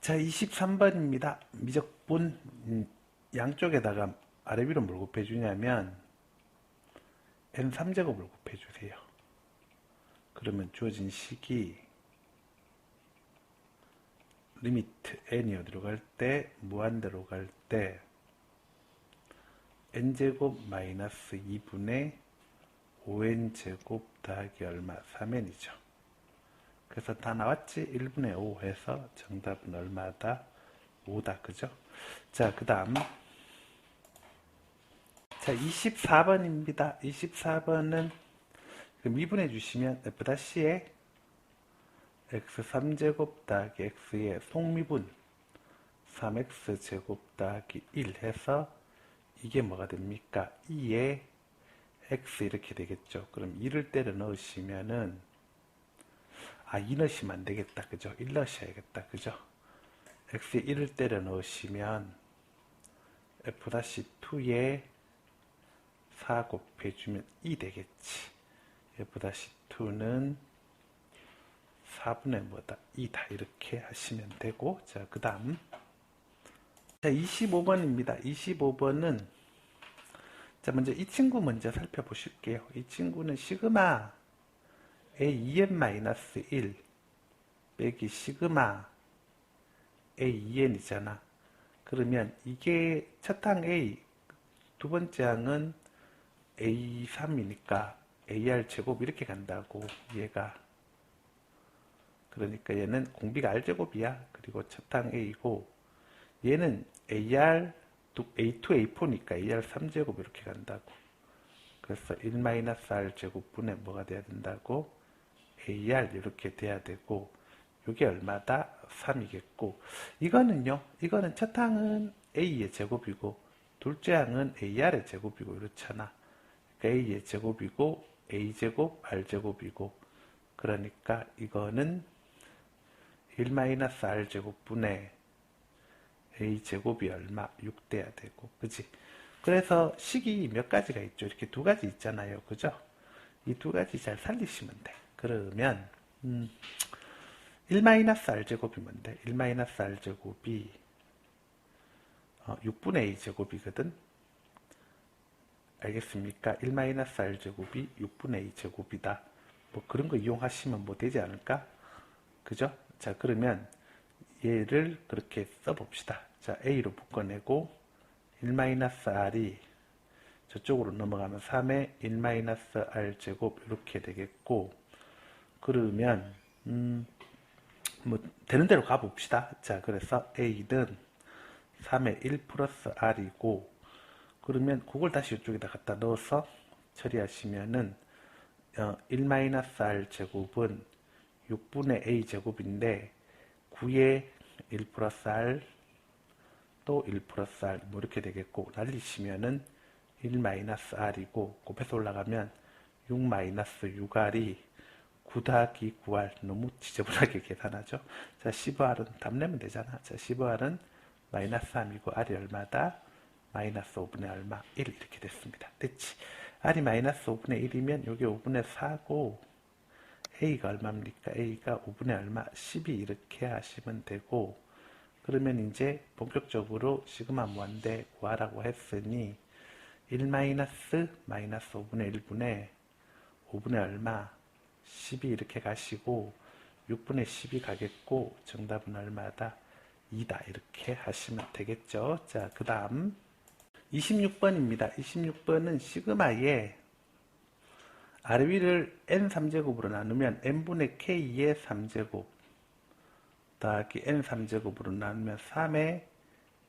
자, 23번입니다. 미적분 양쪽에다가 아래 위로 뭘 곱해주냐면 n3제곱을 곱해주세요. 그러면 주어진 식이 리미트 n이 어디로 갈 때, 무한대로 갈 때 n제곱 마이너스 2분의 5n제곱 더하기 얼마? 3n이죠. 그래서 다 나왔지? 1분의 5 해서 정답은 얼마다? 5다. 그죠? 자, 그 다음. 자, 24번입니다. 24번은 미분해 주시면 f-에 x3제곱 더하기 x의 속미분 3x제곱 더하기 1 해서 이게 뭐가 됩니까? 2에 x 이렇게 되겠죠. 그럼 2를 때려 넣으시면은 2 넣으시면 안 되겠다. 그죠? 1 넣으셔야겠다. 그죠? x에 1을 때려 넣으시면 f-2에 4 곱해주면 2 되겠지. f-2는 4분의 뭐다? 2다. 이렇게 하시면 되고. 자, 그 다음. 자, 25번입니다. 25번은 자, 먼저 이 친구 먼저 살펴보실게요. 이 친구는 시그마 a2n-1 빼기 시그마 a2n이잖아. 그러면 이게 첫 항 a, 두 번째 항은 a3이니까 ar 제곱 이렇게 간다고. 얘가 그러니까 얘는 공비가 r제곱이야. 그리고 첫 항 a고 얘는 ar a2 a4니까 ar 3제곱 이렇게 간다고. 그래서 1-r 제곱분의 뭐가 돼야 된다고? ar 이렇게 돼야 되고 이게 얼마다? 3이겠고 이거는요. 이거는 첫 항은 a의 제곱이고 둘째 항은 ar의 제곱이고 이렇잖아. 그러니까 a의 제곱이고 a제곱 r제곱이고 그러니까 이거는 1-r 제곱분의 a제곱이 얼마? 6 돼야 되고 그지? 그래서 식이 몇 가지가 있죠? 이렇게 두 가지 있잖아요. 그죠? 이 두 가지 잘 살리시면 돼. 그러면 1-r제곱이면 돼. 1-r제곱이 6분의 a 제곱이거든. 알겠습니까? 1-r제곱이 6분의 a 제곱이다. 뭐 그런 거 이용하시면 뭐 되지 않을까? 그죠? 자, 그러면 얘를 그렇게 써봅시다. 자, a로 묶어내고 1-r이 저쪽으로 넘어가면 3의 1-r 제곱 이렇게 되겠고 그러면 뭐 되는 대로 가봅시다. 자, 그래서 a는 3의 1 플러스 r이고 그러면 그걸 다시 이쪽에다 갖다 넣어서 처리하시면은 1-r 제곱은 6분의 a 제곱인데 9에 1 플러스 r 또 1 플러스 r 뭐 이렇게 되겠고 날리시면은 1-r이고 곱해서 올라가면 6-6r이 9 더하기 9r 너무 지저분하게 계산하죠. 자, 15r은 답 내면 되잖아. 자, 15r은 마이너스 3이고 r이 얼마다? 마이너스 5분의 얼마? 1 이렇게 됐습니다. 됐지? r이 마이너스 5분의 1이면 여기 5분의 4고 a가 얼마입니까? a가 5분의 얼마? 12 이렇게 하시면 되고 그러면 이제 본격적으로 시그마 무한대 구하라고 했으니 1 마이너스 5분의 1분의 5분의 얼마? 12 이렇게 가시고 6분의 12 가겠고 정답은 얼마다? 2다 이렇게 하시면 되겠죠. 자, 그 다음 26번입니다. 26번은 시그마에 아래 위를 n3제곱으로 나누면 n분의 k의 3제곱 더하기 n3제곱으로 나누면 3의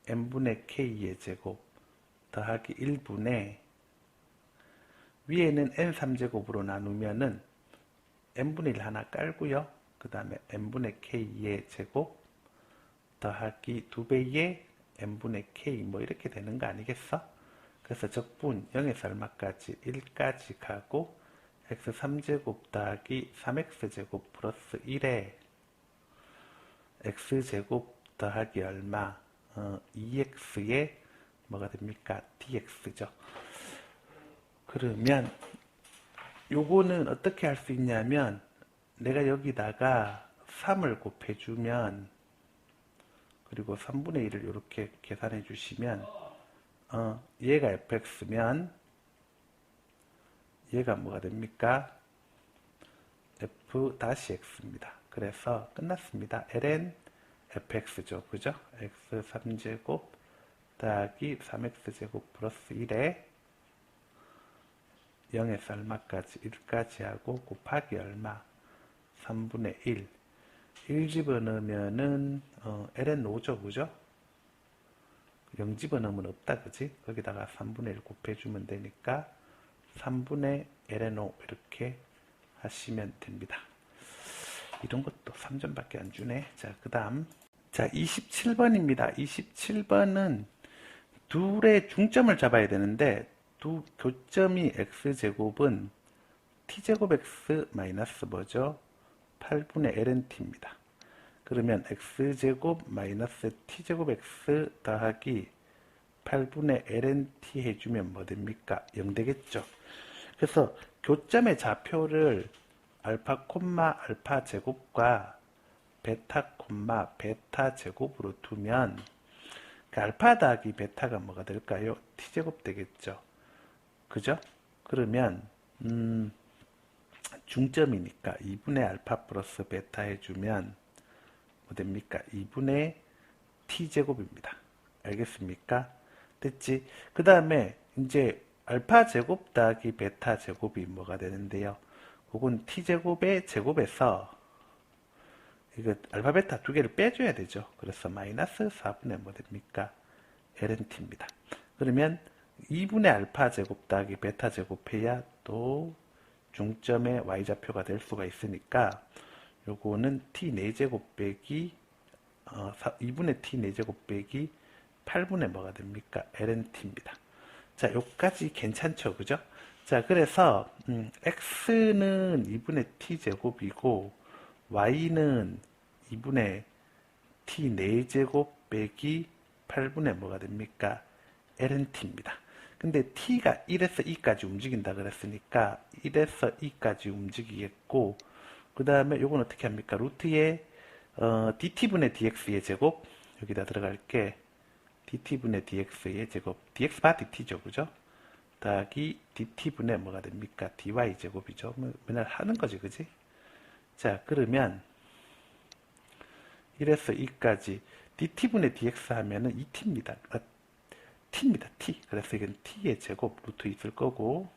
n분의 k의 제곱 더하기 1분의 위에는 n3제곱으로 나누면은 n분의 1 하나 깔고요. 그 다음에 n분의 k의 제곱 더하기 2배의 n분의 k 뭐 이렇게 되는 거 아니겠어? 그래서 적분 0에서 얼마까지? 1까지 가고 x3제곱 더하기 3x제곱 플러스 1에 x제곱 더하기 얼마? 2x의 뭐가 됩니까? dx죠. 그러면 요거는 어떻게 할 수 있냐면 내가 여기다가 3을 곱해주면 그리고 3분의 1을 이렇게 계산해 주시면 얘가 fx면 얘가 뭐가 됩니까? f-x입니다. 그래서 끝났습니다. ln fx죠. 그죠? x 3제곱 더하기 3x제곱 플러스 1에 0에서 얼마까지? 1까지 하고 곱하기 얼마? 3분의 1. 1 집어넣으면은 ln 5죠. 그죠? 0 집어넣으면 없다. 그지? 거기다가 3분의 1 곱해주면 되니까 3분의 ln 5 이렇게 하시면 됩니다. 이런 것도 3점밖에 안 주네. 자, 그 다음. 자, 27번입니다. 27번은 둘의 중점을 잡아야 되는데, 두 교점이 x제곱은 t제곱 x 마이너스 뭐죠? 8분의 lnt입니다. 그러면 x제곱 마이너스 t제곱 x 더하기 8분의 lnt 해주면 뭐 됩니까? 0 되겠죠. 그래서 교점의 좌표를 알파 콤마 알파 제곱과 베타 콤마 베타 제곱으로 두면 그 알파 더하기 베타가 뭐가 될까요? t제곱 되겠죠. 그죠? 그러면 중점이니까 2분의 알파 플러스 베타 해주면 뭐 됩니까? 2분의 t제곱입니다. 알겠습니까? 됐지? 그 다음에 이제 알파 제곱 더하기 베타 제곱이 뭐가 되는데요? 그건 t제곱의 제곱에서 이거 알파 베타 두 개를 빼줘야 되죠. 그래서 마이너스 4분의 뭐 됩니까? lnt입니다. 그러면 2분의 알파 제곱 더하기 베타 제곱해야 또 중점의 y좌표가 될 수가 있으니까 요거는 t 4제곱 빼기 2분의 t 4제곱 빼기 8분의 뭐가 됩니까? lnt입니다. 자, 요까지 괜찮죠? 그죠? 자, 그래서 x는 2분의 t제곱이고 y는 2분의 t 4제곱 빼기 8분의 뭐가 됩니까? lnt입니다. 근데 t가 1에서 2까지 움직인다 그랬으니까 1에서 2까지 움직이겠고, 그 다음에 요건 어떻게 합니까? 루트에 dt분의 dx의 제곱, 여기다 들어갈게. dt분의 dx의 제곱, dx 바 dt죠. 그죠? 더하기 dt분의 뭐가 됩니까? dy 제곱이죠. 맨날 하는 거지. 그지? 자, 그러면 1에서 2까지 dt분의 dx 하면은 2t입니다. t입니다. t. 그래서 이건 t의 제곱 루트 있을 거고,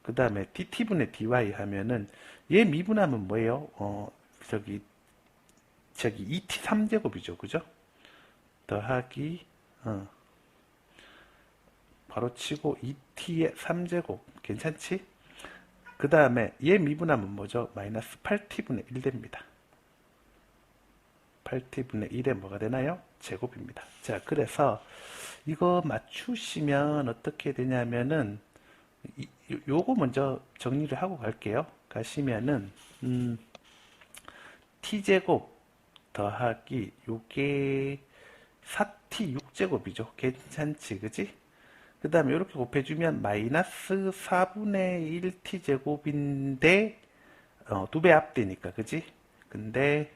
그 다음에 dt분의 dy 하면은 얘 미분하면 뭐예요? 저기 2t 3제곱이죠. 그죠? 더하기 바로 치고 2t의 3제곱 괜찮지? 그 다음에 얘 미분하면 뭐죠? 마이너스 8t분의 1 됩니다. 8t분의 1에 뭐가 되나요? 제곱입니다. 자, 그래서 이거 맞추시면 어떻게 되냐면은 요거 먼저 정리를 하고 갈게요. 가시면은 t제곱 더하기 요게 4t 6제곱이죠. 괜찮지? 그지? 그 다음에 이렇게 곱해주면 마이너스 4분의 1t제곱인데 2배 앞되니까 그지? 근데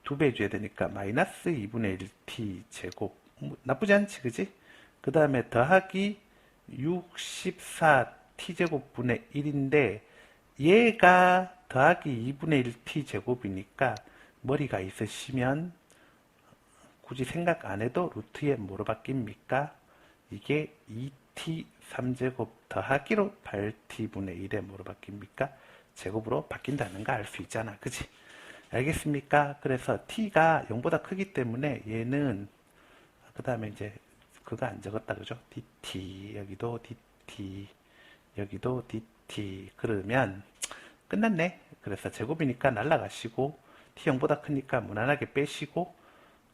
2배 해줘야 되니까 마이너스 2분의 1t제곱 나쁘지 않지? 그지? 그 다음에 더하기 64t제곱분의 1인데 얘가 더하기 2분의 1t제곱이니까 머리가 있으시면 굳이 생각 안 해도 루트에 뭐로 바뀝니까? 이게 2t 3제곱 더하기로 8t분의 1에 뭐로 바뀝니까? 제곱으로 바뀐다는 거 알 수 있잖아. 그치? 알겠습니까? 그래서 t가 0보다 크기 때문에 얘는 그 다음에 이제 그거 안 적었다. 그죠? dt 여기도 dt 여기도 dt 그러면 끝났네. 그래서 제곱이니까 날라가시고 t 0보다 크니까 무난하게 빼시고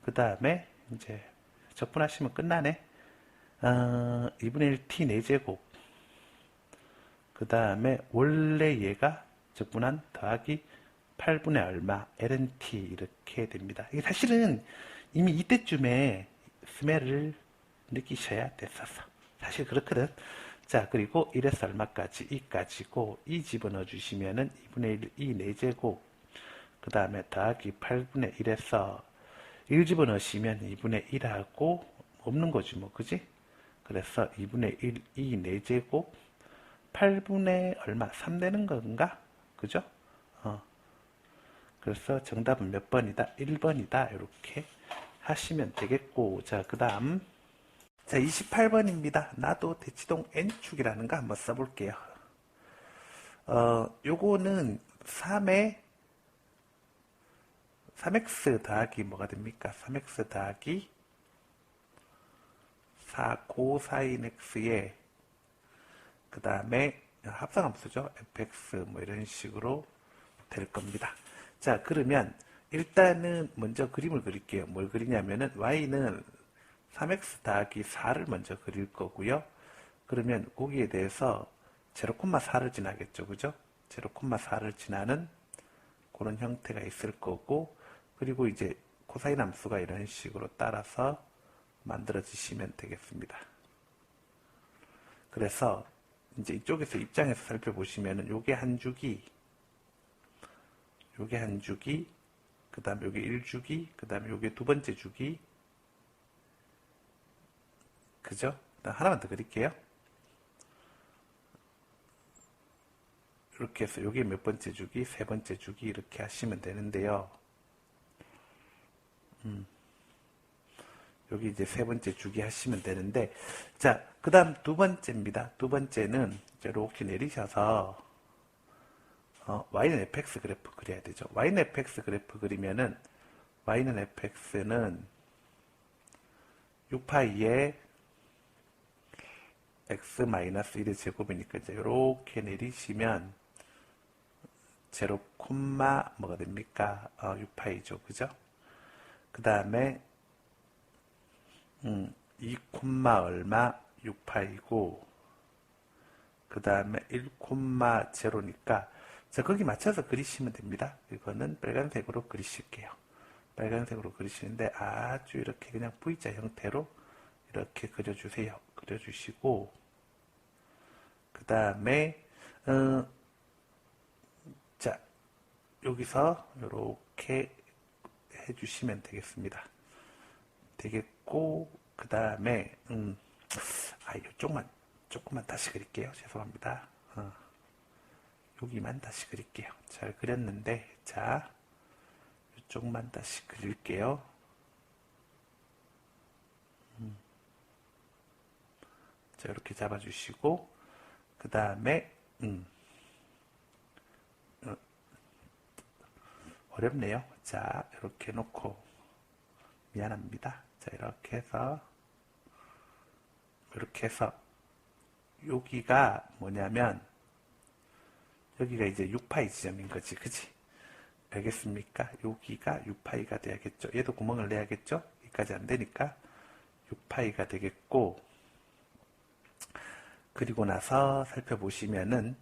그 다음에 이제 적분하시면 끝나네. 2분의 1 t 4제곱 그 다음에 원래 얘가 적분한 더하기 8분의 얼마 lnt 이렇게 됩니다. 이게 사실은 이미 이때쯤에 스멜을 느끼셔야 됐었어. 사실 그렇거든. 자, 그리고 1에서 얼마까지? 2까지고 2 집어넣어 주시면은 2분의 1 2 4제곱 그 다음에 더하기 8분의 1에서 1 집어넣으시면 2분의 1하고 없는 거지 뭐, 그지? 그래서 2분의 1, 2, 4제곱 8분의 얼마? 3 되는 건가? 그죠? 그래서 정답은 몇 번이다? 1번이다. 이렇게 하시면 되겠고, 자, 그 다음. 자, 28번입니다. 나도 대치동 N축이라는 거 한번 써볼게요. 요거는 3x 더하기 뭐가 됩니까? 3x 더하기 4 코사인 x에 그 다음에 합성함수죠. fx 뭐 이런 식으로 될 겁니다. 자, 그러면 일단은 먼저 그림을 그릴게요. 뭘 그리냐면은 y는 3x 더하기 4를 먼저 그릴 거고요. 그러면 거기에 대해서 0,4를 지나겠죠. 그죠? 0,4를 지나는 그런 형태가 있을 거고, 그리고 이제 코사인 함수가 이런 식으로 따라서 만들어지시면 되겠습니다. 그래서 이제 이쪽에서 입장에서 살펴보시면은 요게 한 주기, 그 다음 요게 1주기, 그 다음에 요게 두 번째 주기, 그죠? 하나만 더 그릴게요. 이렇게 해서 요게 몇 번째 주기, 세 번째 주기 이렇게 하시면 되는데요. 여기 이제 세 번째 주기 하시면 되는데, 자, 그 다음 두 번째입니다. 두 번째는 이렇게 내리셔서 y는 fx 그래프 그려야 되죠. y는 fx 그래프 그리면은 y는 fx는 6파이에 x-1의 제곱이니까 이제 이렇게 내리시면 0, 뭐가 됩니까? 6파이죠. 그죠? 그 다음에 2, 얼마 6파이고 그 다음에 1,0니까 자, 거기 맞춰서 그리시면 됩니다. 이거는 빨간색으로 그리실게요. 빨간색으로 그리시는데 아주 이렇게 그냥 V자 형태로 이렇게 그려주세요. 그려주시고 그 다음에 자, 여기서 이렇게 해주시면 되겠습니다. 되겠고 그 다음에 이쪽만 조금만 다시 그릴게요. 죄송합니다. 여기만 다시 그릴게요. 잘 그렸는데 자, 이쪽만 다시 그릴게요. 자, 이렇게 잡아주시고 그 다음에 어렵네요. 자, 이렇게 놓고 미안합니다. 자, 이렇게 해서 여기가 뭐냐면 여기가 이제 6파이 지점인 거지, 그지? 알겠습니까? 여기가 6파이가 돼야겠죠. 얘도 구멍을 내야겠죠? 여기까지 안 되니까 6파이가 되겠고, 그리고 나서 살펴보시면은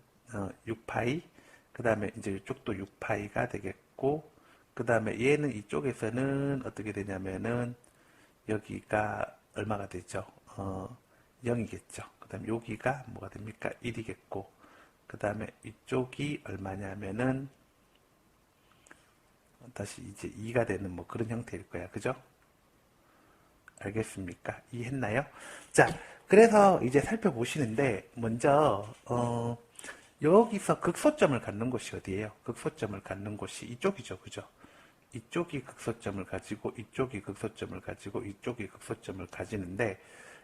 6파이, 그 다음에 이제 이쪽도 6파이가 되겠고, 그 다음에 얘는 이쪽에서는 어떻게 되냐면은 여기가 얼마가 되죠? 0이겠죠. 그 다음에 여기가 뭐가 됩니까? 1이겠고, 그 다음에 이쪽이 얼마냐면은 다시 이제 2가 되는 뭐 그런 형태일 거야. 그죠? 알겠습니까? 이해했나요? 자, 그래서 이제 살펴보시는데 먼저 여기서 극소점을 갖는 곳이 어디예요? 극소점을 갖는 곳이 이쪽이죠. 그죠? 이쪽이 극소점을 가지고 이쪽이 극소점을 가지고 이쪽이 극소점을 가지는데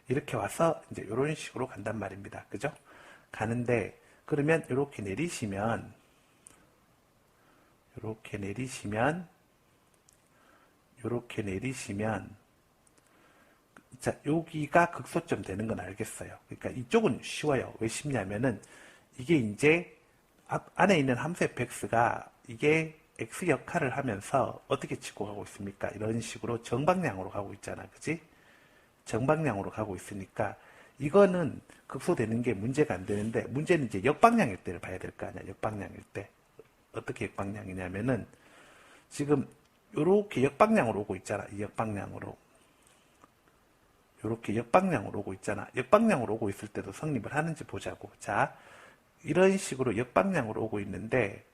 이렇게 와서 이제 이런 식으로 간단 말입니다. 그죠? 가는데 그러면 이렇게 내리시면 자, 여기가 극소점 되는 건 알겠어요. 그러니까 이쪽은 쉬워요. 왜 쉽냐면은 이게 이제 안에 있는 함수 fx가 이게 x 역할을 하면서 어떻게 치고 가고 있습니까? 이런 식으로 정방향으로 가고 있잖아. 그지? 정방향으로 가고 있으니까 이거는 극소되는 게 문제가 안 되는데 문제는 이제 역방향일 때를 봐야 될 거 아니야. 역방향일 때. 어떻게 역방향이냐면은 지금 요렇게 역방향으로 오고 있잖아. 이 역방향으로. 요렇게 역방향으로 오고 있잖아. 역방향으로 오고 있을 때도 성립을 하는지 보자고. 자, 이런 식으로 역방향으로 오고 있는데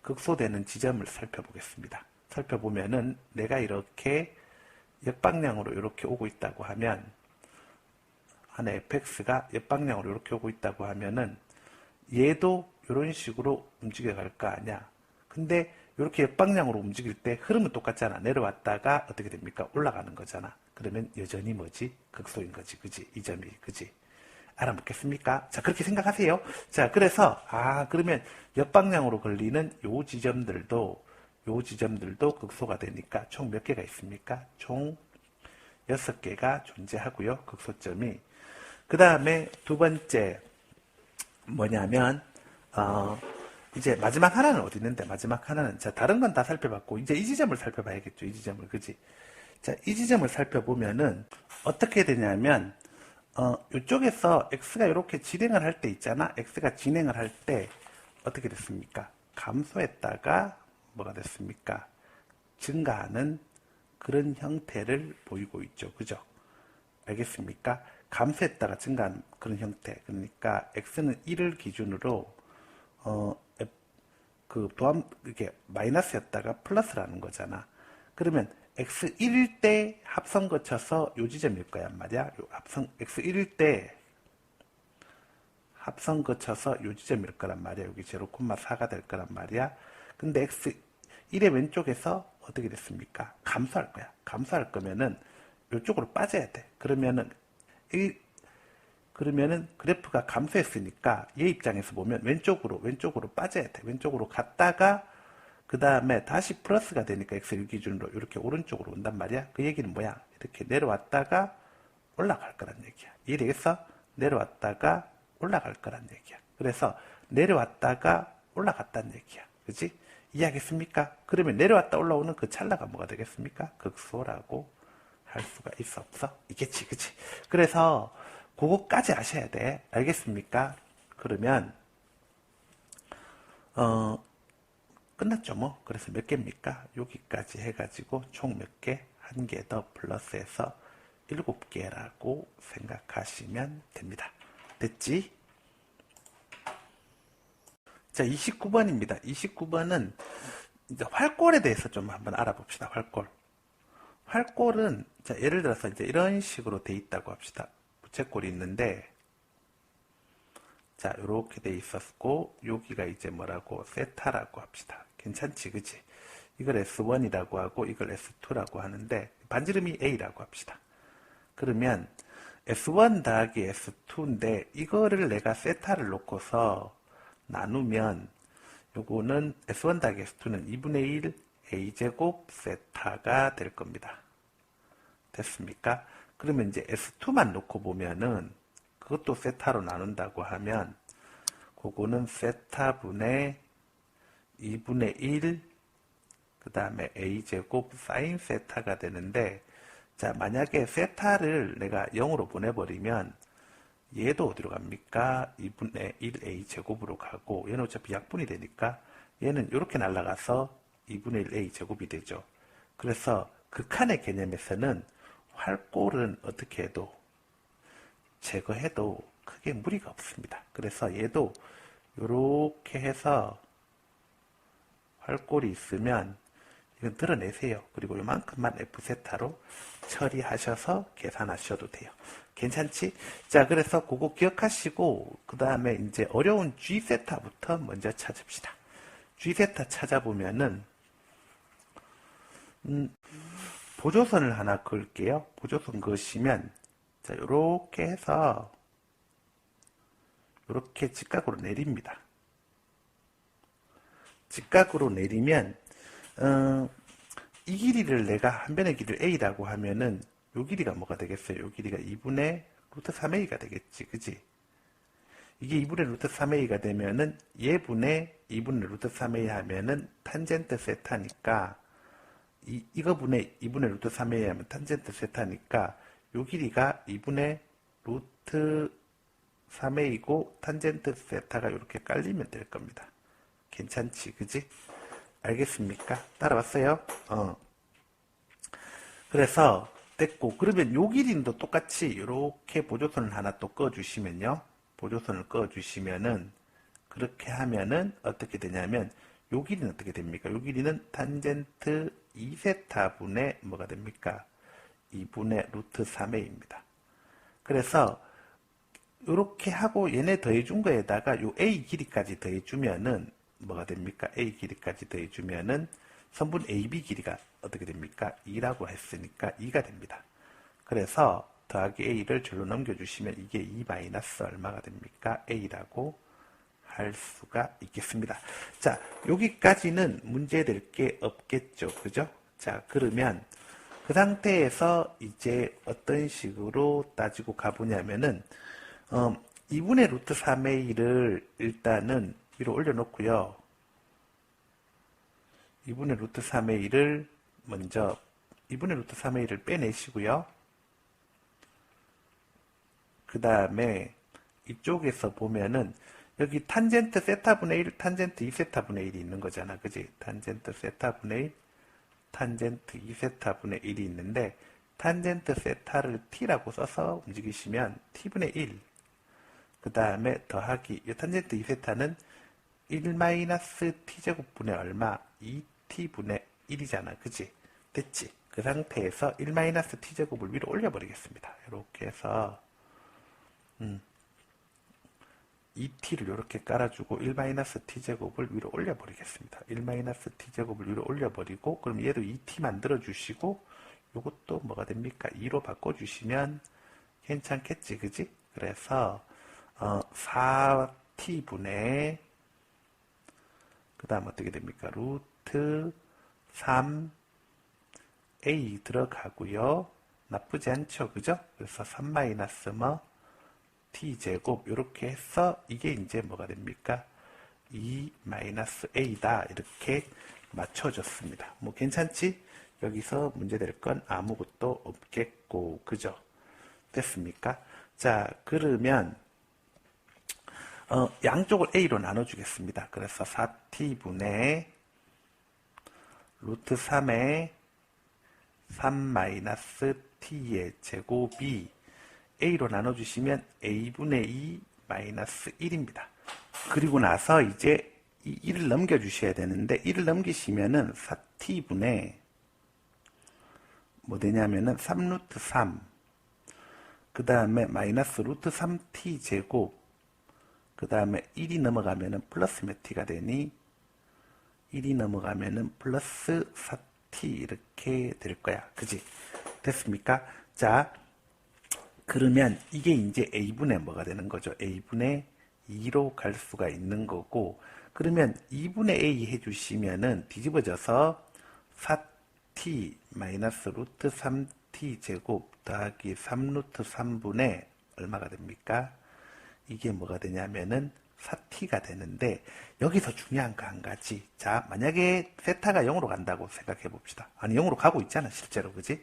극소되는 지점을 살펴보겠습니다. 살펴보면은 내가 이렇게 역방향으로 이렇게 오고 있다고 하면, 안에 fx가 역방향으로 이렇게 오고 있다고 하면은 얘도 이런 식으로 움직여 갈 거 아니야. 근데 이렇게 역방향으로 움직일 때 흐름은 똑같잖아. 내려왔다가 어떻게 됩니까? 올라가는 거잖아. 그러면 여전히 뭐지? 극소인 거지. 그지? 이 점이. 그지? 알아먹겠습니까? 자, 그렇게 생각하세요. 자, 그래서, 그러면 역방향으로 걸리는 요 지점들도 극소가 되니까 총 몇 개가 있습니까? 총 6개가 존재하고요. 극소점이. 그 다음에 두 번째, 뭐냐면, 이제 마지막 하나는 어디 있는데, 마지막 하나는, 자, 다른 건 다 살펴봤고, 이제 이 지점을 살펴봐야겠죠. 이 지점을. 그지? 자, 이 지점을 살펴보면은, 어떻게 되냐면, 이쪽에서 x가 이렇게 진행을 할 때 있잖아. x가 진행을 할 때 어떻게 됐습니까? 감소했다가 뭐가 됐습니까? 증가하는 그런 형태를 보이고 있죠. 그죠? 알겠습니까? 감소했다가 증가하는 그런 형태. 그러니까 x는 1을 기준으로 이게 마이너스였다가 플러스라는 거잖아. 그러면 x1일 때 합성 거쳐서 요 지점일 거야 말이야. x1일 때 합성 거쳐서 요 지점일 거란 말이야. 여기 0,4가 될 거란 말이야. 근데 x1의 왼쪽에서 어떻게 됐습니까? 감소할 거야. 감소할 거면은 요쪽으로 빠져야 돼. 그러면은 그래프가 감소했으니까 얘 입장에서 보면 왼쪽으로 빠져야 돼. 왼쪽으로 갔다가 그 다음에 다시 플러스가 되니까 x1 기준으로 이렇게 오른쪽으로 온단 말이야. 그 얘기는 뭐야? 이렇게 내려왔다가 올라갈 거란 얘기야. 이해되겠어? 내려왔다가 올라갈 거란 얘기야. 그래서 내려왔다가 올라갔다는 얘기야. 그지? 이해하겠습니까? 그러면 내려왔다 올라오는 그 찰나가 뭐가 되겠습니까? 극소라고 할 수가 있어 없어? 있겠지. 그치? 그래서 그거까지 아셔야 돼. 알겠습니까? 그러면 끝났죠 뭐. 그래서 몇 개입니까? 여기까지 해가지고 총 몇 개? 한 개 더 플러스해서 7개라고 생각하시면 됩니다. 됐지? 자, 29번입니다. 29번은 이제 활골에 대해서 좀 한번 알아봅시다. 활골. 활골은 자, 예를 들어서 이제 이런 식으로 돼 있다고 합시다. 부채꼴이 있는데 자, 이렇게 돼 있었고 여기가 이제 뭐라고 세타라고 합시다. 괜찮지, 그치? 이걸 S1이라고 하고 이걸 S2라고 하는데 반지름이 A라고 합시다. 그러면 S1 더하기 S2인데 이거를 내가 세타를 놓고서 나누면 요거는 S1 더하기 S2는 2분의 1 A제곱 세타가 될 겁니다. 됐습니까? 그러면 이제 S2만 놓고 보면은 그것도 세타로 나눈다고 하면 그거는 세타분의 2분의 1 그 다음에 A제곱 사인 세타가 되는데 자, 만약에 세타를 내가 0으로 보내버리면 얘도 어디로 갑니까? 2분의 1 A제곱으로 가고 얘는 어차피 약분이 되니까 얘는 이렇게 날아가서 2분의 1 A제곱이 되죠. 그래서 극한의 개념에서는 활골은 어떻게 해도 제거해도 크게 무리가 없습니다. 그래서 얘도 이렇게 해서 활골이 있으면 이건 드러내세요. 그리고 이만큼만 F세타로 처리하셔서 계산하셔도 돼요. 괜찮지? 자, 그래서 그거 기억하시고 그 다음에 이제 어려운 G세타부터 먼저 찾읍시다. G세타 찾아보면은 보조선을 하나 그을게요. 보조선 그으시면 자, 요렇게 해서 요렇게 직각으로 내립니다. 직각으로 내리면 이 길이를 내가 한 변의 길이를 A라고 하면은 요 길이가 뭐가 되겠어요? 요 길이가 2분의 루트 3A가 되겠지. 그지? 이게 2분의 루트 3A가 되면은 얘분의 2분의 루트 3A 하면은 탄젠트 세타니까 이거분의 2분의 루트 3A 하면 탄젠트 세타니까 요 길이가 2분의 루트 3A이고 탄젠트 세타가 이렇게 깔리면 될 겁니다. 괜찮지? 그지? 알겠습니까? 따라왔어요? 그래서 됐고 그러면 요 길이도 똑같이 이렇게 보조선을 하나 또 꺼주시면요. 보조선을 꺼주시면은 그렇게 하면은 어떻게 되냐면 요 길이는 어떻게 됩니까? 요 길이는 탄젠트 2세타분의 뭐가 됩니까? 2분의 루트 3a입니다. 그래서 이렇게 하고 얘네 더해준 거에다가 요 a 길이까지 더해주면은 뭐가 됩니까? a 길이까지 더해주면은 선분 ab 길이가 어떻게 됩니까? 2라고 했으니까 2가 됩니다. 그래서 더하기 a를 절로 넘겨주시면 이게 2 마이너스 얼마가 됩니까? a라고 할 수가 있겠습니다. 자, 여기까지는 문제될 게 없겠죠. 그죠? 자, 그러면 그 상태에서 이제 어떤 식으로 따지고 가보냐면은 2분의 루트 3a를 일단은 위로 올려놓고요. 2분의 루트 3a를 먼저 2분의 루트 3a를 빼내시고요. 그 다음에 이쪽에서 보면은 여기 탄젠트 세타분의 1, 탄젠트 2세타분의 1이 있는 거잖아. 그지? 탄젠트 세타분의 1, 탄젠트 2세타분의 1이 있는데 탄젠트 세타를 t라고 써서 움직이시면 t분의 1, 그 다음에 더하기 이 탄젠트 2세타는 1-t제곱분의 얼마? 2t분의 1이잖아. 그지? 됐지? 그 상태에서 1-t제곱을 위로 올려버리겠습니다. 이렇게 해서 2t를 이렇게 깔아주고 1-t제곱을 위로 올려버리겠습니다. 1-t제곱을 위로 올려버리고 그럼 얘도 2t 만들어주시고 이것도 뭐가 됩니까? 2로 바꿔주시면 괜찮겠지. 그지? 그래서 4t분의 그 다음 어떻게 됩니까? 루트 3a 들어가고요. 나쁘지 않죠. 그죠? 그래서 3 뭐 t제곱 이렇게 해서 이게 이제 뭐가 됩니까? 2-a다 이렇게 맞춰졌습니다. 뭐 괜찮지? 여기서 문제될 건 아무것도 없겠고 그죠? 됐습니까? 자 그러면 양쪽을 a로 나눠주겠습니다. 그래서 4t분의 루트 3의 3-t의 제곱이 a로 나눠주시면 a분의 2 마이너스 1입니다. 그리고 나서 이제 이 1을 넘겨주셔야 되는데 1을 넘기시면은 4t분의 뭐 되냐면은 3루트 3, 그 다음에 마이너스 루트 3t 제곱, 그 다음에 1이 넘어가면은 플러스 몇 t가 되니? 1이 넘어가면은 플러스 4t 이렇게 될 거야. 그지? 됐습니까? 자, 그러면 이게 이제 a분의 뭐가 되는 거죠? a분의 2로 갈 수가 있는 거고, 그러면 2분의 a 해주시면은 뒤집어져서 4t 마이너스 루트 3t 제곱 더하기 3루트 3분의 얼마가 됩니까? 이게 뭐가 되냐면은 4t가 되는데 여기서 중요한 거 한 가지. 자, 만약에 세타가 0으로 간다고 생각해 봅시다. 아니 0으로 가고 있잖아 실제로. 그지?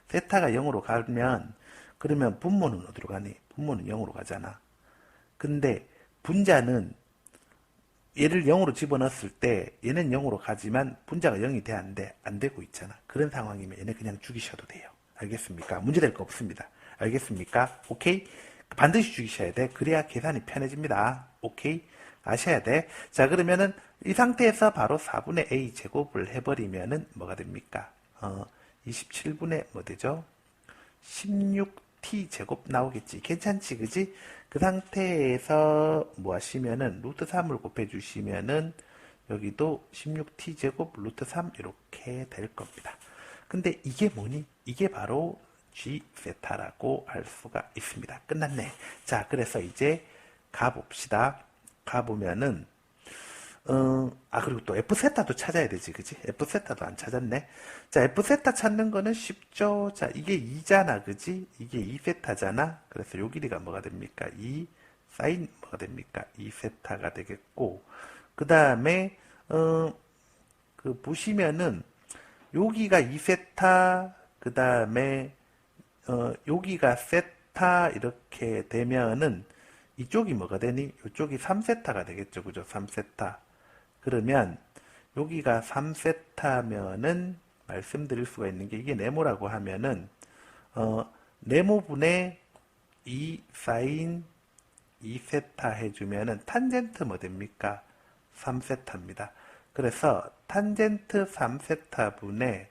세타가 0으로 가면 그러면 분모는 어디로 가니? 분모는 0으로 가잖아. 근데 분자는 얘를 0으로 집어넣었을 때 얘는 0으로 가지만 분자가 0이 돼 안 돼? 안 되고 있잖아. 그런 상황이면 얘네 그냥 죽이셔도 돼요. 알겠습니까? 문제될 거 없습니다. 알겠습니까? 오케이? 반드시 죽이셔야 돼. 그래야 계산이 편해집니다. 오케이? 아셔야 돼. 자, 그러면은 이 상태에서 바로 4분의 a 제곱을 해버리면은 뭐가 됩니까? 27분의 뭐 되죠? 16t 제곱 나오겠지. 괜찮지, 그지? 그 상태에서 뭐 하시면은 루트 3을 곱해 주시면은 여기도 16t 제곱 루트 3 이렇게 될 겁니다. 근데 이게 뭐니? 이게 바로 g 세타라고 할 수가 있습니다. 끝났네. 자, 그래서 이제 가봅시다. 가보면은 그리고 또 F세타도 찾아야 되지, 그지? F세타도 안 찾았네. 자, F세타 찾는 거는 쉽죠. 자, 이게 2잖아, 그지? 이게 2세타잖아. 그래서 요 길이가 뭐가 됩니까? 2 사인 뭐가 됩니까? 2세타가 되겠고, 그 다음에, 보시면은, 여기가 2세타, 그 다음에, 여기가 세타, 이렇게 되면은, 이쪽이 뭐가 되니? 이쪽이 3세타가 되겠죠, 그죠? 3세타. 그러면 여기가 3세타면은 말씀드릴 수가 있는 게 이게 네모라고 하면은 네모분의 2 사인 2세타 해주면은 탄젠트 뭐 됩니까? 3세타입니다. 그래서 탄젠트 3세타분의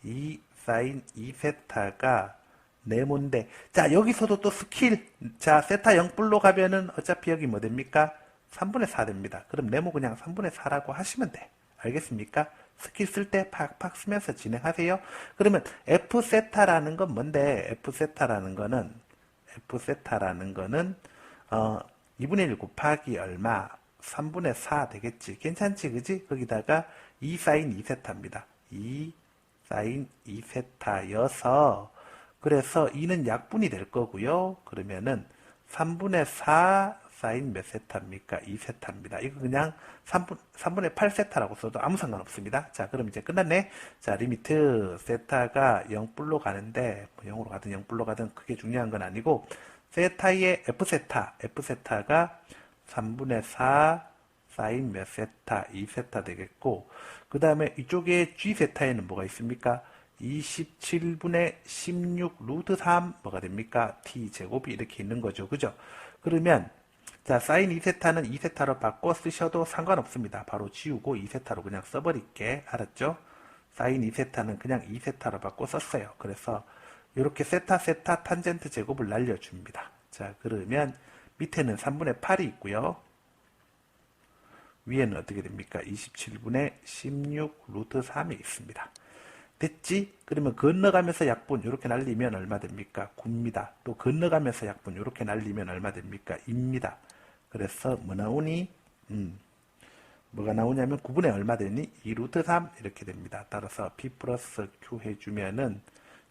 2 사인 2세타가 네모인데, 자, 여기서도 또 스킬. 자, 세타 0불로 가면은 어차피 여기 뭐 됩니까? 3분의 4 됩니다. 그럼 네모 그냥 3분의 4라고 하시면 돼. 알겠습니까? 스킬 쓸 때 팍팍 쓰면서 진행하세요. 그러면 F세타라는 건 뭔데? F세타라는 거는, 2분의 1 곱하기 얼마? 3분의 4 되겠지. 괜찮지, 그지? 거기다가 2 사인 2세타입니다. 2 사인 2세타여서, 그래서 2는 약분이 될 거고요. 그러면은 3분의 4 사인 몇 세타입니까? 2세타입니다. 이거 그냥 3분의 8세타라고 써도 아무 상관없습니다. 자, 그럼 이제 끝났네. 자, 리미트 세타가 0불로 가는데, 뭐 0으로 가든 0불로 가든 크게 중요한 건 아니고, 세타의 F세타가 3분의 4 사인 몇 세타, 2세타 되겠고, 그 다음에 이쪽에 G세타에는 뭐가 있습니까? 27분의 16 루트 3 뭐가 됩니까? T제곱이 이렇게 있는 거죠. 그죠? 그러면 자, 사인 2세타는 2세타로 바꿔 쓰셔도 상관없습니다. 바로 지우고 2세타로 그냥 써버릴게. 알았죠? 사인 2세타는 그냥 2세타로 바꿔 썼어요. 그래서 이렇게 세타 탄젠트 제곱을 날려줍니다. 자, 그러면 밑에는 3분의 8이 있고요. 위에는 어떻게 됩니까? 27분의 16 루트 3이 있습니다. 됐지? 그러면 건너가면서 약분 이렇게 날리면 얼마 됩니까? 9입니다. 또 건너가면서 약분 이렇게 날리면 얼마 됩니까? 2입니다. 그래서 뭐 나오니? 뭐가 나오냐면 9분의 얼마 되니? 2 루트 3 이렇게 됩니다. 따라서 P 플러스 Q 해주면은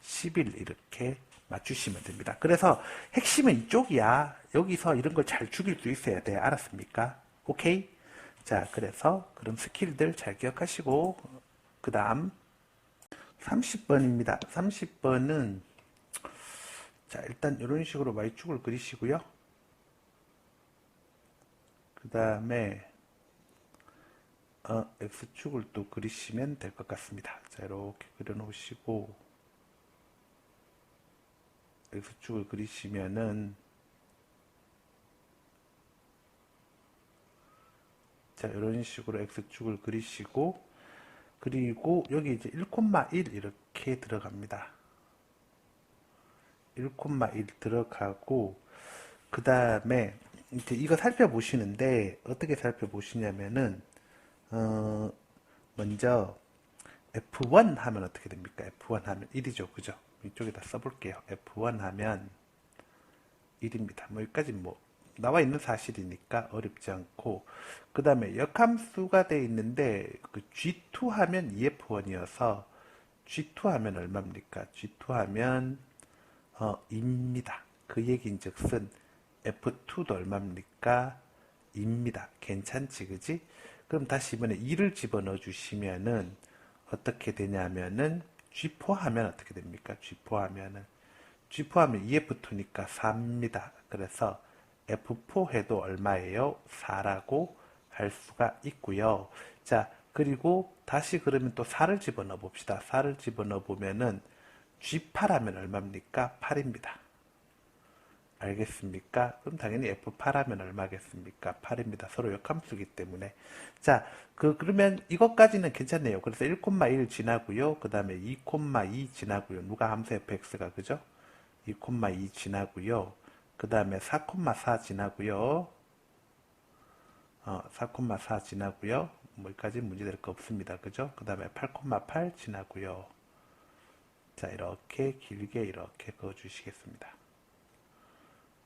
11 이렇게 맞추시면 됩니다. 그래서 핵심은 이쪽이야. 여기서 이런 걸 잘 죽일 수 있어야 돼. 알았습니까? 오케이? 자, 그래서 그런 스킬들 잘 기억하시고 그 다음 30번입니다. 30번은 자, 일단 이런 식으로 y축을 그리시고요. 그 다음에 x축을 또 그리시면 될 것 같습니다. 자, 이렇게 그려 놓으시고 x축을 그리시면은 자, 이런 식으로 x축을 그리시고 그리고 여기 이제 1,1 이렇게 들어갑니다. 1,1 들어가고 그 다음에 이제 이거 살펴보시는데 어떻게 살펴보시냐면은 먼저 F1 하면 어떻게 됩니까? F1 하면 1이죠. 그죠? 이쪽에다 써볼게요. F1 하면 1입니다. 뭐 여기까지 뭐 나와 있는 사실이니까 어렵지 않고 그 다음에 역함수가 돼 있는데 그 G2 하면 EF1이어서 G2 하면 얼마입니까? G2 하면 2입니다. 그 얘기인즉슨 F2도 얼마입니까? 2입니다. 괜찮지, 그지? 그럼 다시 이번에 2를 집어넣어 주시면은 어떻게 되냐면은 G4 하면 어떻게 됩니까? G4 하면은 G4 하면 EF2니까 4입니다. 그래서 F4 해도 얼마예요? 4라고 할 수가 있고요. 자, 그리고 다시 그러면 또 4를 집어넣어 봅시다. 4를 집어넣어 보면은 G8 하면 얼마입니까? 8입니다. 알겠습니까? 그럼 당연히 F8 하면 얼마겠습니까? 8입니다. 서로 역함수기 때문에. 자, 그러면 이것까지는 괜찮네요. 그래서 1,1 지나고요. 그 다음에 2,2 지나고요. 누가 함수 fx가 그죠? 2,2 지나고요. 그 다음에 4,4 지나고요. 4,4 지나고요. 뭐 여기까지 문제될 거 없습니다. 그죠? 그 다음에 8,8 지나고요. 자, 이렇게 길게 이렇게 그어주시겠습니다.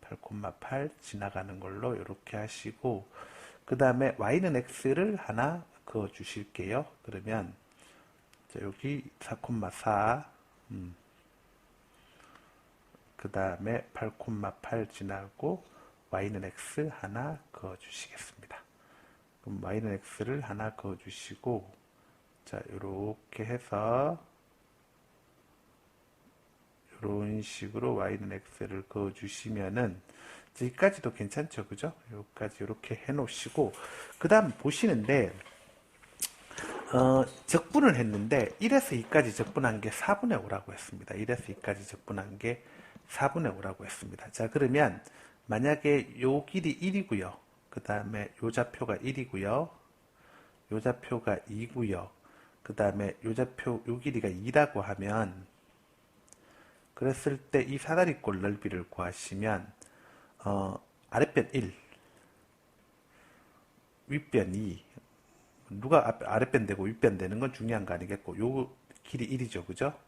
8,8 지나가는 걸로 이렇게 하시고 그 다음에 y는 x를 하나 그어 주실게요. 그러면 자, 여기 4,4 그 다음에 8,8 지나고 y는 x 하나 그어 주시겠습니다. 그럼 y는 x를 하나 그어 주시고 자, 이렇게 해서 이런 식으로 y는 x를 그어 주시면은 여기까지도 괜찮죠, 그죠? 여기까지 이렇게 해 놓으시고 그 다음 보시는데 적분을 했는데 1에서 2까지 적분한 게 4분의 5라고 했습니다. 1에서 2까지 적분한 게 4분의 5라고 했습니다. 자, 그러면 만약에 요 길이 1이고요. 그 다음에 요 좌표가 1이고요. 요 좌표가 2고요. 그 다음에 요 길이가 2라고 하면 그랬을 때 이 사다리꼴 넓이를 구하시면 아랫변 1, 윗변 2, 누가 아랫변 되고 윗변 되는 건 중요한 거 아니겠고 요 길이 1이죠. 그죠?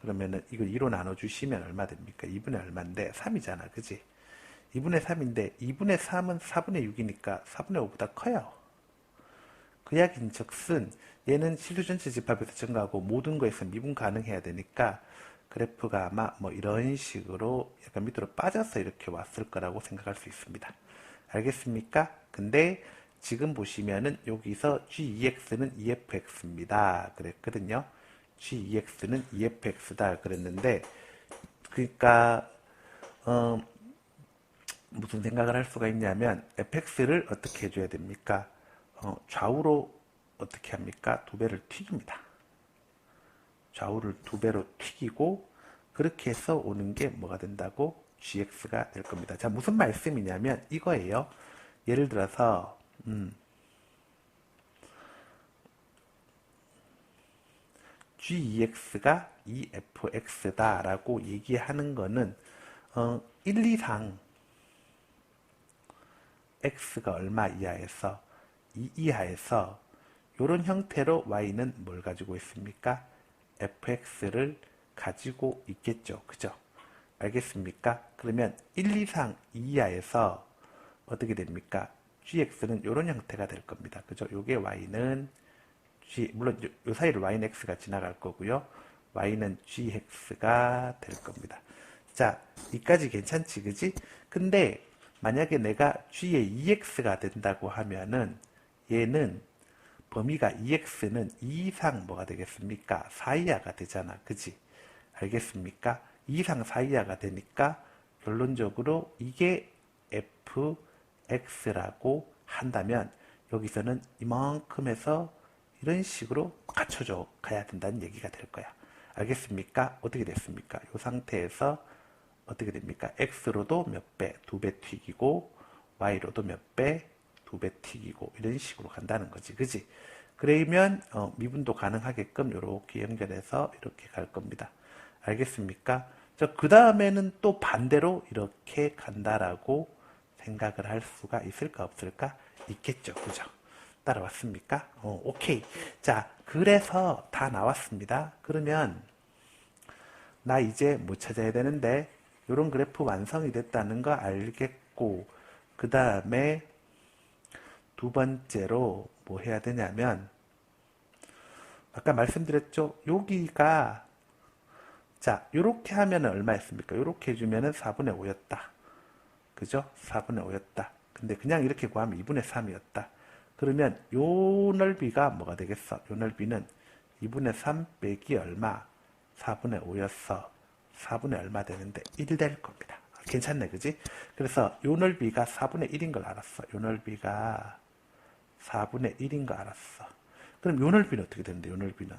그러면은 이걸 2로 나눠주시면 얼마 됩니까? 2분의 얼마인데 3이잖아. 그지? 2분의 3인데 2분의 3은 4분의 6이니까 4분의 5보다 커요. 그 이야기인 즉슨 얘는 실수 전체 집합에서 증가하고 모든 거에서 미분 가능해야 되니까 그래프가 아마 뭐 이런 식으로 약간 밑으로 빠져서 이렇게 왔을 거라고 생각할 수 있습니다. 알겠습니까? 근데 지금 보시면은 여기서 G2X는 EFX입니다. 그랬거든요. G2X는 EFX다 그랬는데 그러니까 무슨 생각을 할 수가 있냐면 fx를 어떻게 해줘야 됩니까? 좌우로 어떻게 합니까? 두 배를 튀깁니다. 좌우를 두 배로 튀기고 그렇게 해서 오는 게 뭐가 된다고? gx가 될 겁니다. 자, 무슨 말씀이냐면 이거예요. 예를 들어서 G2X가 EFX다 라고 얘기하는 거는 1, 2, 상 X가 얼마 이하에서 2 이하에서 이런 형태로 Y는 뭘 가지고 있습니까? FX를 가지고 있겠죠. 그죠? 알겠습니까? 그러면 1, 2, 상 2 이하에서 어떻게 됩니까? GX는 이런 형태가 될 겁니다. 그죠? 요게 Y는 물론 요 사이를 Y는 X가 지나갈 거고요. Y는 GX가 될 겁니다. 자, 이까지 괜찮지, 그지? 근데 만약에 내가 G의 EX가 된다고 하면은 얘는 범위가 EX는 2 이상 뭐가 되겠습니까? 4 이하가 되잖아. 그지? 알겠습니까? 2 이상 4 이하가 되니까 결론적으로 이게 FX라고 한다면 여기서는 이만큼에서 이런 식으로 갖춰져 가야 된다는 얘기가 될 거야. 알겠습니까? 어떻게 됐습니까? 이 상태에서 어떻게 됩니까? X로도 몇 배, 두 배 튀기고 Y로도 몇 배, 두 배 튀기고 이런 식으로 간다는 거지. 그지? 그러면 미분도 가능하게끔 이렇게 연결해서 이렇게 갈 겁니다. 알겠습니까? 그 다음에는 또 반대로 이렇게 간다라고 생각을 할 수가 있을까 없을까? 있겠죠. 그죠? 따라왔습니까? 오케이. 자, 그래서 다 나왔습니다. 그러면 나 이제 뭐 찾아야 되는데 이런 그래프 완성이 됐다는 거 알겠고 그 다음에 두 번째로 뭐 해야 되냐면 아까 말씀드렸죠. 여기가 자 요렇게 하면 얼마였습니까? 요렇게 해주면 4분의 5였다. 그죠? 4분의 5였다. 근데 그냥 이렇게 구하면 2분의 3이었다. 그러면 요 넓이가 뭐가 되겠어? 요 넓이는 2분의 3 빼기 얼마? 4분의 5였어. 4분의 얼마 되는데 1 될 겁니다. 괜찮네, 그지? 그래서 요 넓이가 4분의 1인 걸 알았어. 요 넓이가 4분의 1인 거 알았어. 그럼 요 넓이는 어떻게 되는데, 요 넓이는?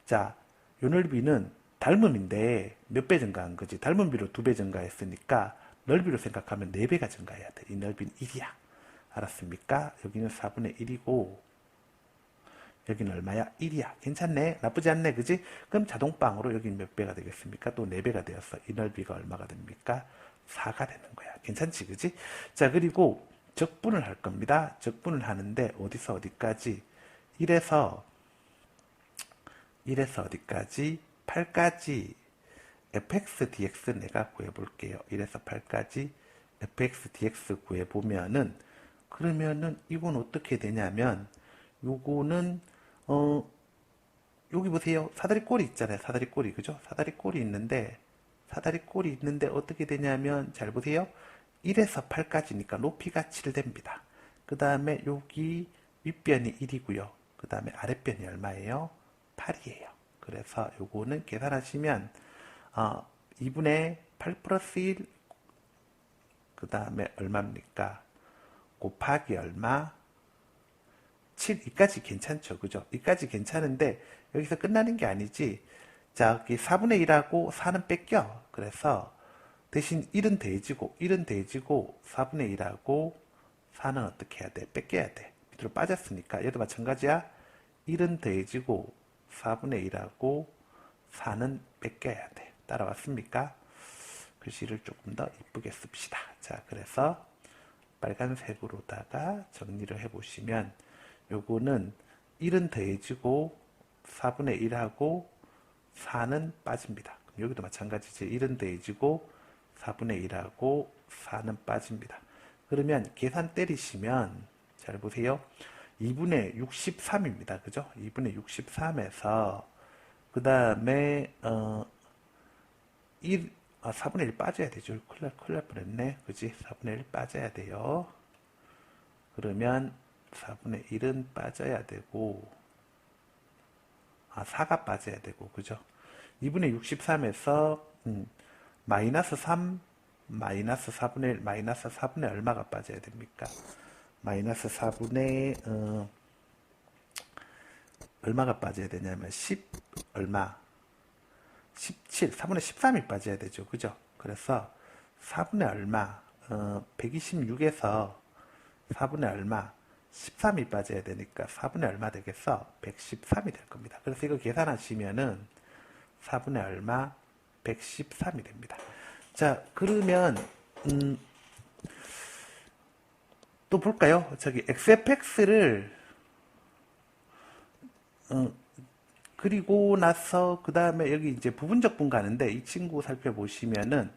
자, 요 넓이는 닮음인데 몇 배 증가한 거지? 닮음비로 2배 증가했으니까 넓이로 생각하면 4배가 증가해야 돼. 이 넓이는 1이야. 알았습니까? 여기는 4분의 1이고 여기는 얼마야? 1이야. 괜찮네. 나쁘지 않네. 그지? 그럼 자동방으로 여기 몇 배가 되겠습니까? 또 4배가 되었어. 이 넓이가 얼마가 됩니까? 4가 되는 거야. 괜찮지? 그지? 자, 그리고 적분을 할 겁니다. 적분을 하는데 어디서 어디까지? 1에서 어디까지? 8까지 fx dx 내가 구해볼게요. 1에서 8까지 fx dx 구해보면은 그러면은 이건 어떻게 되냐면 요거는 여기 보세요. 사다리꼴이 있잖아요. 사다리꼴이 그죠? 사다리꼴이 있는데 어떻게 되냐면 잘 보세요. 1에서 8까지니까 높이가 7 됩니다. 그 다음에 여기 윗변이 1이고요. 그 다음에 아랫변이 얼마예요? 8이에요. 그래서 요거는 계산하시면 2분의 8 플러스 1 그 다음에 얼마입니까? 곱하기 얼마? 7, 이까지 괜찮죠. 그죠? 이까지 괜찮은데 여기서 끝나는 게 아니지. 자, 여기 4분의 1하고 4는 뺏겨. 그래서 대신 1은 더해지고 4분의 1하고 4는 어떻게 해야 돼? 뺏겨야 돼. 밑으로 빠졌으니까 얘도 마찬가지야. 1은 더해지고 4분의 1하고 4는 뺏겨야 돼. 따라왔습니까? 글씨를 조금 더 이쁘게 씁시다. 자, 그래서 빨간색으로다가 정리를 해보시면 요거는 1은 더해지고 4분의 1하고 4는 빠집니다. 그럼 여기도 마찬가지지. 1은 더해지고 4분의 1하고 4는 빠집니다. 그러면 계산 때리시면 잘 보세요. 2분의 63입니다. 그죠? 2분의 63에서 그 다음에 4분의 1 빠져야 되죠. 큰일 날 뻔했네. 그지? 4분의 1 빠져야 돼요. 그러면 4분의 1은 빠져야 되고 4가 빠져야 되고 그죠? 2분의 63에서 마이너스 3 마이너스 4분의 1 마이너스 4분의 얼마가 빠져야 됩니까? 마이너스 4분의 얼마가 빠져야 되냐면 10 얼마 17 4분의 13이 빠져야 되죠. 그죠? 그래서 4분의 얼마 126에서 4분의 얼마 13이 빠져야 되니까 4분의 얼마 되겠어? 113이 될 겁니다. 그래서 이거 계산하시면은 4분의 얼마 113이 됩니다. 자, 그러면 또 볼까요? 저기 XFX를 그리고 나서 그 다음에 여기 이제 부분적 분가하는데 이 친구 살펴보시면은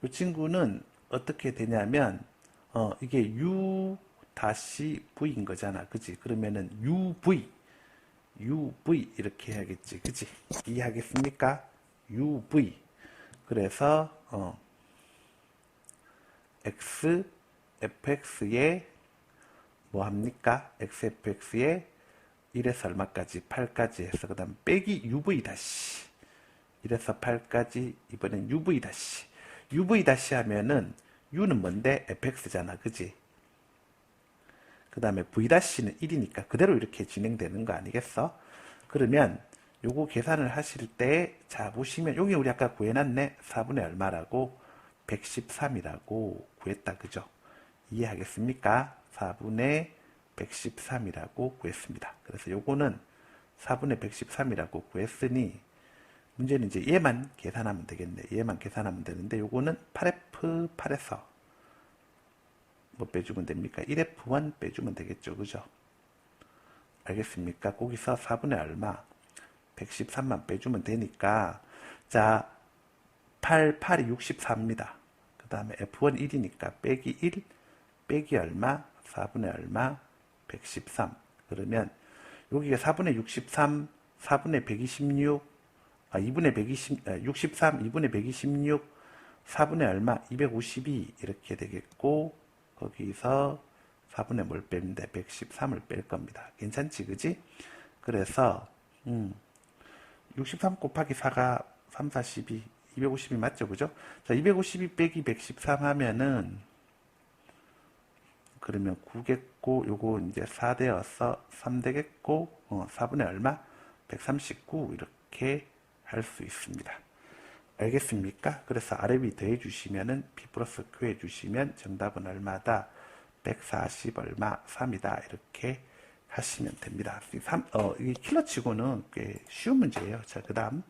이 친구는 어떻게 되냐면 이게 U 다시 V인 거잖아. 그치? 그러면은 UV 이렇게 해야겠지. 그치? 이해하겠습니까? UV 그래서 XFX에 뭐 합니까? XFX에 1에서 얼마까지? 8까지 해서 그 다음 빼기 UV 다시 1에서 8까지 이번엔 UV 다시 UV 다시 하면은 U는 뭔데? fx잖아. 그지? 그 다음에 V 다시는 1이니까 그대로 이렇게 진행되는 거 아니겠어? 그러면 요거 계산을 하실 때 자 보시면 여기 우리 아까 구해놨네. 4분의 얼마라고? 113이라고 구했다. 그죠? 이해하겠습니까? 4분의 113이라고 구했습니다. 그래서 요거는 4분의 113이라고 구했으니 문제는 이제 얘만 계산하면 되겠네. 얘만 계산하면 되는데 요거는 8F8에서 뭐 빼주면 됩니까? 1F1 빼주면 되겠죠. 그죠? 알겠습니까? 거기서 4분의 얼마? 113만 빼주면 되니까 자 8, 8이 64입니다. 그 다음에 F1 1이니까 빼기 1 빼기 얼마? 4분의 얼마? 113. 그러면 여기가 4분의 63, 4분의 126, 2분의 120, 63, 2분의 126, 4분의 얼마? 252 이렇게 되겠고 거기서 4분의 뭘 뺍니다. 113을 뺄 겁니다. 괜찮지? 그지? 그래서 63 곱하기 4가 3, 4, 12, 252 맞죠? 그죠? 자, 252 빼기 113 하면은 그러면 9겠고 요거 이제 4 되어서 3 되겠고 4분의 얼마? 139 이렇게 할 수 있습니다. 알겠습니까? 그래서 아래 위 더해 주시면은 B 플러스 Q 해 주시면 정답은 얼마다? 140 얼마 3이다 이렇게 하시면 됩니다. 이 킬러치고는 꽤 쉬운 문제예요. 자, 그 다음